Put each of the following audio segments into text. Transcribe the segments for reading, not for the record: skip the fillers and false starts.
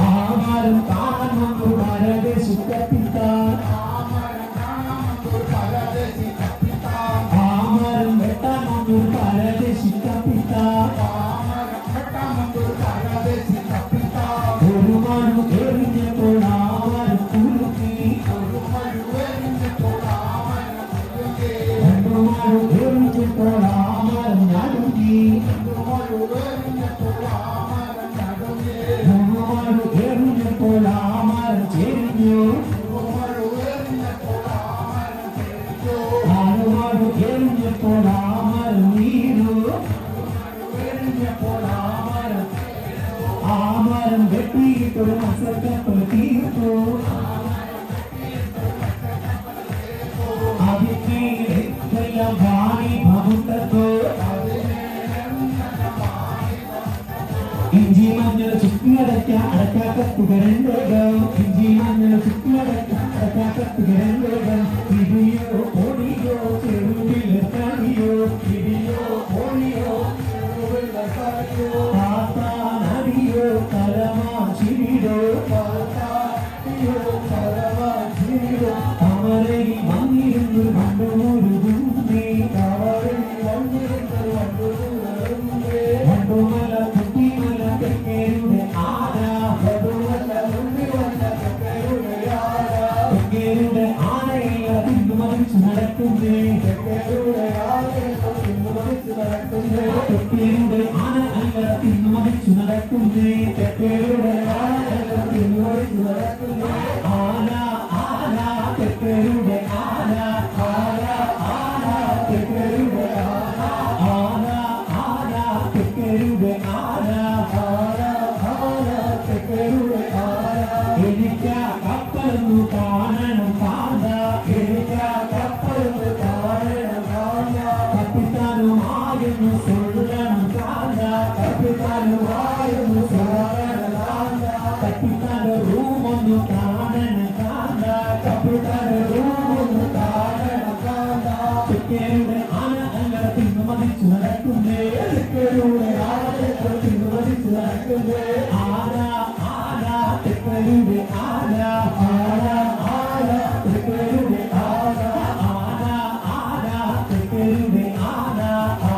ആമരം കാണുന്നു പരദേശി കപ്പിത്താൻ ആമരം വെട്ടാമൊന്നു പരദേശി കപ്പിത്താൻ ഒരു മഴു എറിഞ്ഞപ്പോൾ ആമരം കുലുക്കി രണ്ടു മഴു എറിഞ്ഞപ്പോൾ ആമരം നടുങ്ങി എറിഞ്ഞപ്പോൾ ആമരം ചെരിഞ്ഞു ആറുമാറു എറിഞ്ഞപ്പോൾ ആമരം വീണു ആമരം വെട്ടിയിട്ടൊരു മത്സരക്കപ്പൽ തീർത്തു അതിനെല്ലാം ഭാണി ഭമുണ്ടോ ഇഞ്ചി മഞ്ഞൾ ചുറ്റിയടയ്ക്ക അടക്കാക്കത്തുകരണ്ടേകം ഇഞ്ചി മഞ്ഞൾ ചുറ്റിയടയ്ക്ക അടക്കാക്കത്തുകരണ്ടേകം ഇടിയോ ഓടിയോ ചെറുവിലെ കളിയോ ഇടിയോ ഓടിയോ നടിയോ കലമാ ചിരിടോ അവരെ വന്നിരുന്നു കണ്ടുമൊരു ഗുണ്ടേ വണ്ടുമല കുട്ടിമല തെക്കേരുടെ തെക്കേരുടെ ആനയെ തിന്നുമറിച്ചു നടക്കുന്നേ തെക്കേരുടെ ആന അല്ല തിന്നുമറിച്ചു നടക്കുന്നേ തെക്കേരുടെ ആന ആന തെക്കേരുടെ ആന ആന ആന തെക്കേരുടെ ആന ആന തെക്കേരുടെ ആന ആന ആന തെക്കേരുടെ ആന എനിക്ക് കപ്പലൊന്നു കാണണം കാന്ത എനിക്ക് കപ്പലൊന്നു കാണണം കാന്ത കപ്പിത്താനുമായെന്നു சொல்லണം കാന്ത കപ്പിത്താനുമായെന്നു சொல்லണം കാന്ത കപ്പിത്താന്റെ റൂമൊന്നു കാണണം കാന്ത കപ്പിത്താന്റെ റൂമൊന്നു കാണണം കാന്ത തെക്കേരുടെ ആന അല്ല തിന്നുമതിച്ചു നടക്കുന്നേ തെക്കേരുടെ ആന തിന്നുമതിച്ചു നടക്കുന്നേ ആന ആന തെക്കേരുടെ ആന ആന ആന തെക്കേരുടെ ആന ആന ആന തെക്കേരുടെ ആന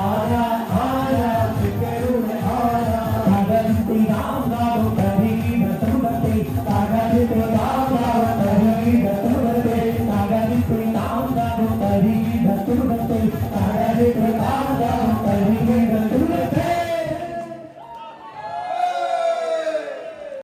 ആന ആന തെക്കേരുടെ ആന തകർത്തി രാംഗാവ് കരികിട തുടത്തെ തകർത്തി രാംഗാവ് കരികിട തുടത്തെ തകർത്തി രാംഗാവ് കരികിട തുടത്തെ തകർത്തി